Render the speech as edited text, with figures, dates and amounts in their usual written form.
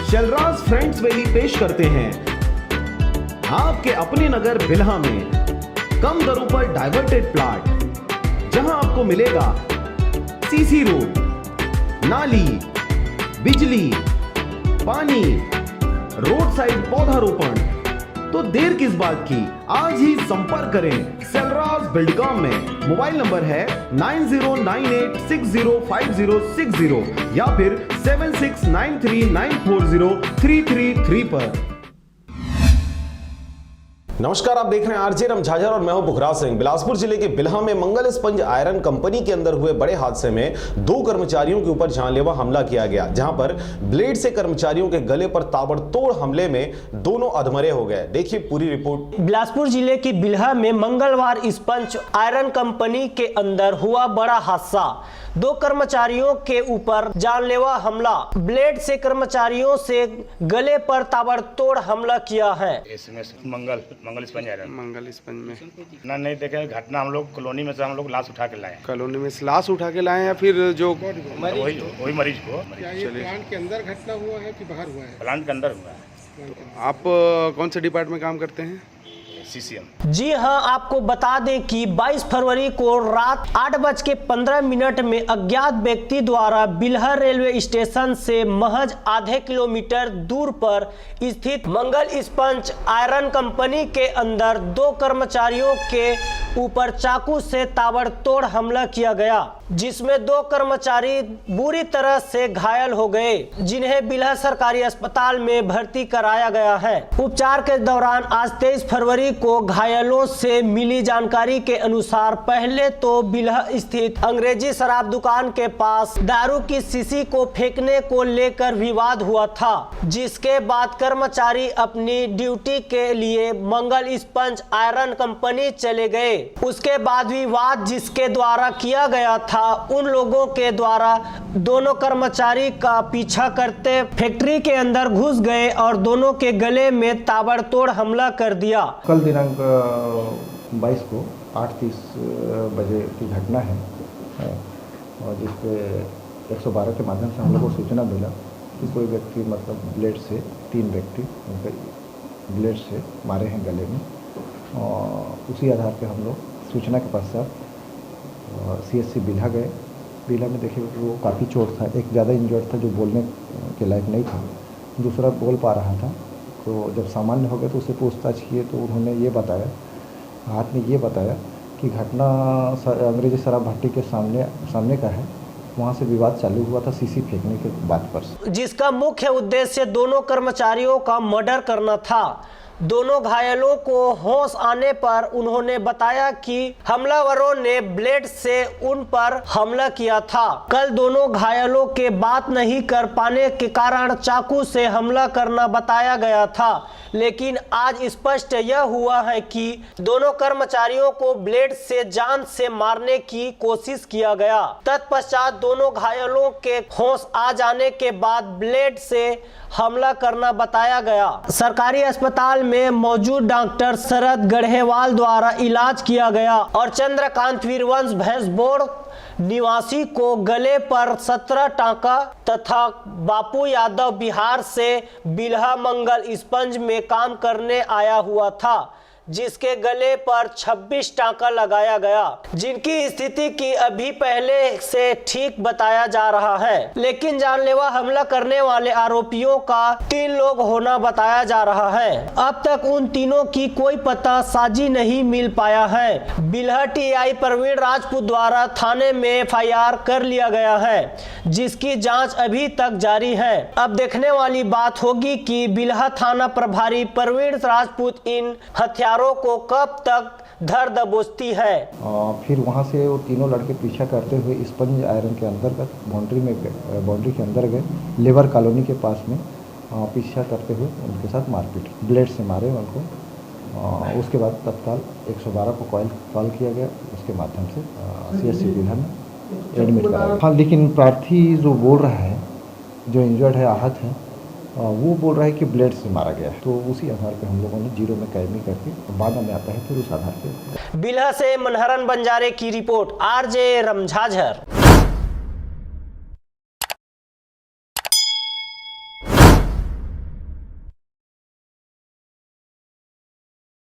Shailraj friends valley पेश करते हैं आपके अपने नगर बिल्हा में कम दरों पर डाइवर्टेड प्लॉट, जहां आपको मिलेगा सीसी रोड, नाली, बिजली, पानी, रोड साइड पौधारोपण। तो देर किस बात की, आज ही संपर्क करें शैलराज बिल्डकॉम में। मोबाइल नंबर है 9098605060 या फिर 7693940333 पर। नमस्कार, आप देख रहे हैं आरजे रमझाझर और मैं हूं पुखराज सिंह। बिलासपुर जिले के बिल्हा में मंगल स्पंज आयरन कंपनी के अंदर हुए बड़े हादसे में 2 कर्मचारियों के ऊपर जानलेवा हमला किया गया, जहां पर ब्लेड से कर्मचारियों के गले पर ताबड़तोड़ हमले में दोनों अधमरे हो गए। देखिए पूरी रिपोर्ट। बिलासपुर जिले के बिल्हा में मंगलवार स्पंज आयरन कंपनी के अंदर हुआ बड़ा हादसा। 2 कर्मचारियों के ऊपर जानलेवा हमला, ब्लेड से कर्मचारियों से गले पर ताबड़तोड़ हमला किया है। इसमें मंगल स्पंज आयरन मंगल स्पंज में ना नहीं देखे घटना। हम लोग कॉलोनी में से हम लोग लाश उठा के लाए। कॉलोनी में लाश उठा के लाए या फिर जो वही मरीज को। ये प्लांट के अंदर घटना हुआ है कि बाहर हुआ है? प्लांट के अंदर हुआ है। आप कौन से डिपार्टमेंट में काम करते हैं? CCM। जी हां, आपको बता दें कि 22 फरवरी को रात 8:15 में अज्ञात व्यक्ति द्वारा बिल्हा रेलवे स्टेशन से महज आधे किलोमीटर दूर पर स्थित मंगल स्पंज आयरन कंपनी के अंदर 2 कर्मचारियों के ऊपर चाकू से ताबड़तोड़ हमला किया गया, जिसमें 2 कर्मचारी बुरी तरह से घायल हो गए, जिन्हें बिल्हा सरकारी अस्पताल में भर्ती कराया गया है। उपचार के दौरान आज 23 फरवरी को घायलों से मिली जानकारी के अनुसार पहले तो बिल्हा स्थित अंग्रेजी शराब दुकान के पास दारू की शीशी को फेंकने को लेकर विवाद हुआ था, जिसके बाद कर्मचारी अपनी ड्यूटी के लिए मंगल स्पंज आयरन कंपनी चले गए। उसके बाद विवाद जिसके द्वारा किया गया था, उन लोगों के द्वारा दोनों कर्मचारी का पीछा करते फैक्ट्री के अंदर घुस गए और दोनों के गले में ताबड़तोड़ हमला कर दिया। कल दिनांक 22 को 8:30 बजे की घटना है और जिस पे 112 के माध्यम से हम लोग को सूचना मिला कि कोई व्यक्ति मतलब ब्लेड से 3 व्यक्ति उनके ब्लेड से मारे हैं गले में। और उसी आधार पे हम लोग सूचना के पश्चात CHC बिल्हा गए। बिल्हा में देखिए वो काफ़ी चोट था, एक ज़्यादा इंजर्ड था जो बोलने के लायक नहीं था, दूसरा बोल पा रहा था। तो जब सामान्य हो गया तो उससे पूछताछ किए तो उन्होंने ये बताया, हाथ में ये बताया कि घटना अंग्रेजी शराब भट्टी के सामने का है, वहाँ से विवाद चालू हुआ था शीशी फेंकने के बात पर, जिसका मुख्य उद्देश्य दोनों कर्मचारियों का मर्डर करना था। दोनों घायलों को होश आने पर उन्होंने बताया कि हमलावरों ने ब्लेड से उन पर हमला किया था। कल दोनों घायलों के बात नहीं कर पाने के कारण चाकू से हमला करना बताया गया था, लेकिन आज स्पष्ट यह हुआ है कि दोनों कर्मचारियों को ब्लेड से जान से मारने की कोशिश किया गया। तत्पश्चात दोनों घायलों के होश आ जाने के बाद ब्लेड से हमला करना बताया गया। सरकारी अस्पताल में मौजूद डॉक्टर शरद गढ़ेवाल द्वारा इलाज किया गया और चंद्रकांत वीरवंश भैंसबोड़ निवासी को गले पर 17 टांका तथा बापू यादव बिहार से बिल्हा मंगल स्पंज में काम करने आया हुआ था, जिसके गले पर 26 टांका लगाया गया, जिनकी स्थिति की अभी पहले से ठीक बताया जा रहा है, लेकिन जानलेवा हमला करने वाले आरोपियों का 3 लोग होना बताया जा रहा है। अब तक उन तीनों की कोई पता साजी नहीं मिल पाया है। बिल्हा TI प्रवीण राजपूत द्वारा थाने में FIR कर लिया गया है, जिसकी जांच अभी तक जारी है। अब देखने वाली बात होगी कि बिल्हा थाना प्रभारी प्रवीण राजपूत इन हथियारों को कब तक धर दबोचती है। फिर वहाँ से वो तीनों लड़के पीछा करते हुए स्पंज आयरन के अंतर्गत बाउंड्री के अंदर गए, लेबर कॉलोनी के पास में पीछा करते हुए उनके साथ मारपीट, ब्लेड से मारे उनको। उसके बाद तत्काल 112 को कॉल किया गया, उसके माध्यम से CHC बिल्हा में एडमिट कराया। हाँ, लेकिन प्रार्थी जो बोल रहा है, जो इंजर्ड है, आहत है, वो बोल रहा है कि ब्लेड से मारा गया है। तो उसी आधार पे हम लोगों ने 0 में कैमी करके बाद में आता है, फिर उस आधार पे। बिल्हा से मनहरन बंजारे की रिपोर्ट, RJ रमझाझर।